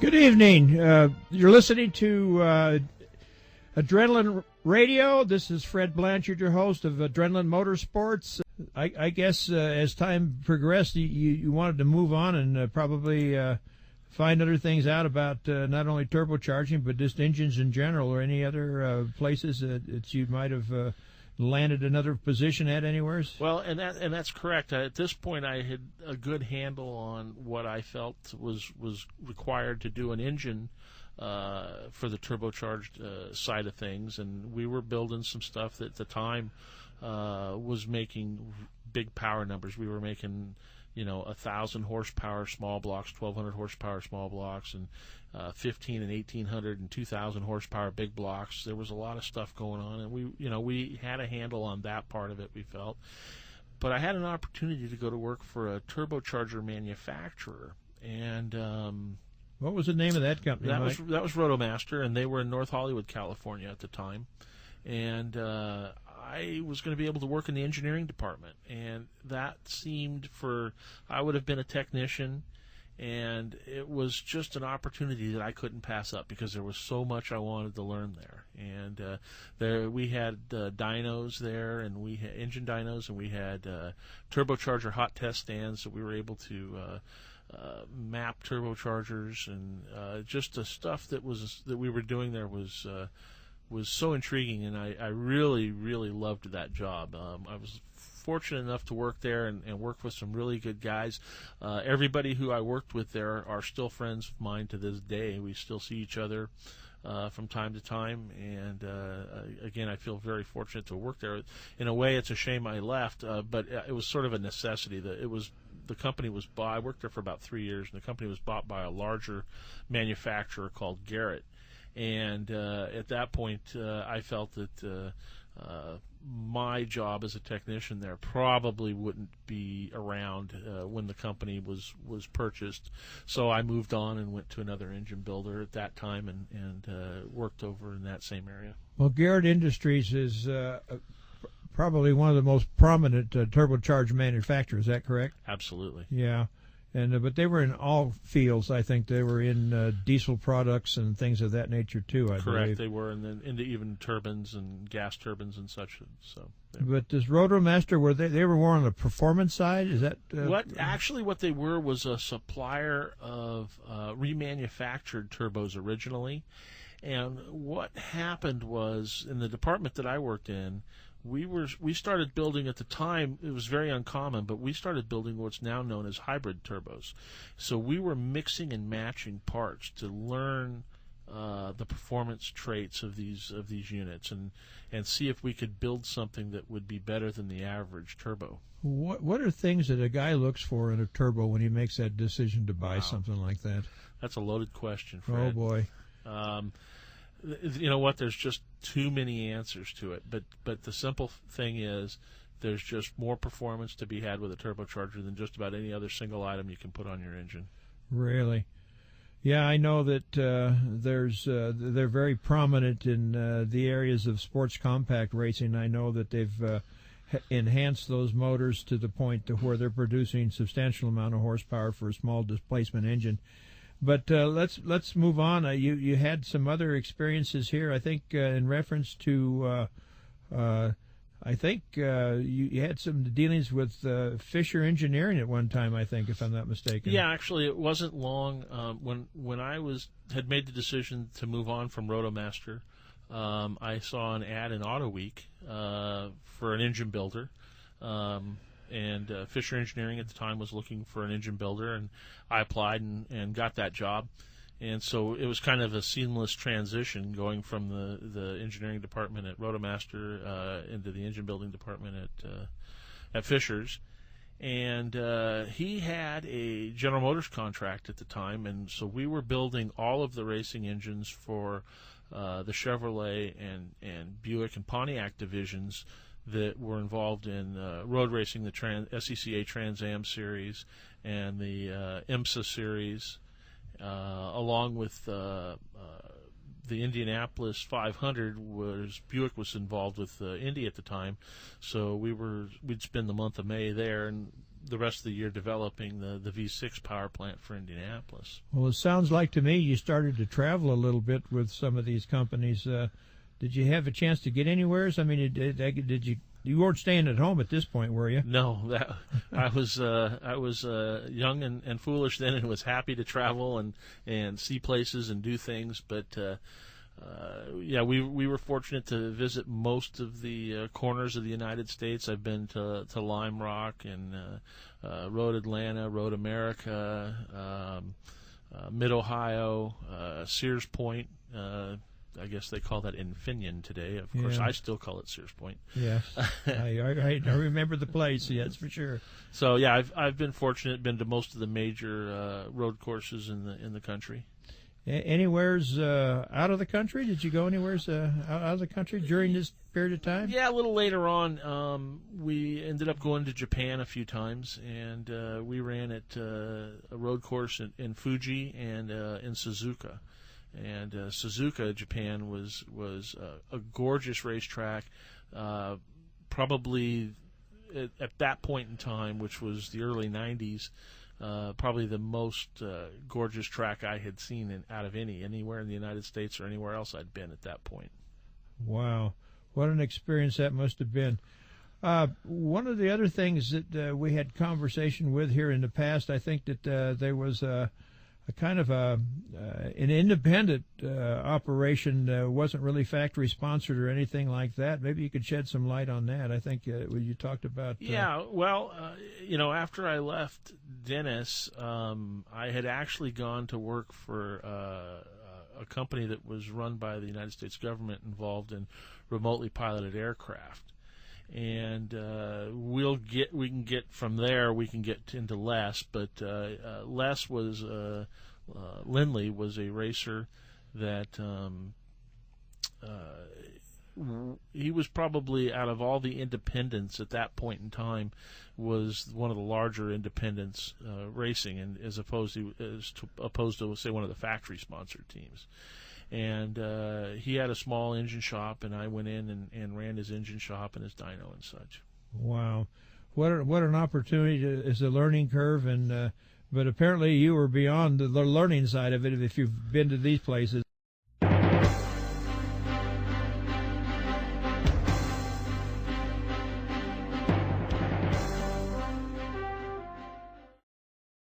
Good evening. You're listening to Adrenaline Radio. This is Fred Blanchard, your host of Adrenaline Motorsports. I guess as time progressed, you wanted to move on and probably find other things out about not only turbocharging, but just engines in general, or any other places that you might have landed another position at anywhere? Well, and that's correct. At this point, I had a good handle on what I felt was required to do an engine for the turbocharged side of things, and we were building some stuff that at the time was making big power numbers. We were making 1,000 horsepower small blocks, 1,200 horsepower small blocks, and 15 and 1,800 and 2,000 horsepower big blocks. There was a lot of stuff going on, and we had a handle on that part of it, we felt. But I had an opportunity to go to work for a turbocharger manufacturer, and what was the name of that company? That was Rotomaster, and they were in North Hollywood, California at the time. And I was going to be able to work in the engineering department, and that seemed I would have been a technician, and it was just an opportunity that I couldn't pass up because there was so much I wanted to learn there. And we had dynos there, and we had engine dynos, and we had turbocharger hot test stands, so we were able to map turbochargers, and just the stuff that we were doing there was so intriguing, and I really, really loved that job. I was fortunate enough to work there and work with some really good guys. Everybody who I worked with there are still friends of mine to this day. We still see each other from time to time, and again, I feel very fortunate to work there. In a way, it's a shame I left, but it was sort of a necessity. The company was bought. I worked there for about 3 years, and the company was bought by a larger manufacturer called Garrett. And at that point, I felt that my job as a technician there probably wouldn't be around when the company was purchased. So I moved on and went to another engine builder at that time, and worked over in that same area. Well, Garrett Industries is probably one of the most prominent turbocharged manufacturers. Is that correct? Absolutely. Yeah. And but they were in all fields. I think they were in diesel products and things of that nature too. I Correct, believe. They were, and then into even turbines and gas turbines and such. So. But this Rotomaster, they were more on the performance side? Is that what they were was a supplier of remanufactured turbos originally, and what happened was in the department that I worked in, we started building at the time. It was very uncommon, but we started building what's now known as hybrid turbos. So we were mixing and matching parts to learn the performance traits of these units and see if we could build something that would be better than the average turbo. What are things that a guy looks for in a turbo when he makes that decision to buy something like that? That's a loaded question, Fred. Oh boy. You know what? There's just too many answers to it. But the simple thing is, there's just more performance to be had with a turbocharger than just about any other single item you can put on your engine. Really? Yeah, I know that they're very prominent in the areas of sports compact racing. I know that they've enhanced those motors to the point to where they're producing substantial amount of horsepower for a small displacement engine. But let's move on. You had some other experiences here, I think, in reference to. I think you had some dealings with Fisher Engineering at one time, I think, if I'm not mistaken. Yeah, actually, it wasn't long when I had made the decision to move on from Rotomaster. I saw an ad in Auto Week for an engine builder. And Fisher Engineering at the time was looking for an engine builder, and I applied and got that job. And so it was kind of a seamless transition going from the engineering department at Rotomaster into the engine building department at Fisher's. And he had a General Motors contract at the time, and so we were building all of the racing engines for the Chevrolet and Buick and Pontiac divisions that were involved in road racing, the SCCA Trans Am series and the IMSA series, along with the Indianapolis 500. Buick was involved with Indy at the time, so we'd spend the month of May there, and the rest of the year developing the V6 power plant for Indianapolis. Well, it sounds like to me you started to travel a little bit with some of these companies. Did you have a chance to get anywhere? I mean, did you? You weren't staying at home at this point, were you? No, I was young and foolish then, and was happy to travel and see places and do things. But yeah, we were fortunate to visit most of the corners of the United States. I've been to Lime Rock and Road Atlanta, Road America, Mid Ohio, Sears Point. I guess they call that Infineon today. Of course, I still call it Sears Point. Yes, I remember the place. Yes, for sure. So yeah, I've been fortunate, been to most of the major road courses in the country. Anywheres out of the country? Did you go anywheres out of the country during this period of time? Yeah, a little later on, we ended up going to Japan a few times, and we ran at a road course in Fuji and in Suzuka. And Suzuka, Japan, was a gorgeous racetrack. Probably at that point in time, which was the early 90s, probably the most gorgeous track I had seen out of anywhere in the United States or anywhere else I'd been at that point. Wow. What an experience that must have been. One of the other things that we had conversation with here in the past, I think that there was a kind of an independent operation, wasn't really factory sponsored or anything like that. Maybe you could shed some light on that. I think you talked about. Yeah, well, after I left Dennis, I had actually gone to work for a company that was run by the United States government, involved in remotely piloted aircraft. And we can get from there. We can get into Les, but Les was Lindley was a racer that he was probably, out of all the independents at that point in time, was one of the larger independents racing, and as opposed to say one of the factory sponsored teams. And he had a small engine shop, and I went in and ran his engine shop and his dyno and such. Wow, what an opportunity! It's a learning curve, and but apparently you were beyond the learning side of it. If you've been to these places.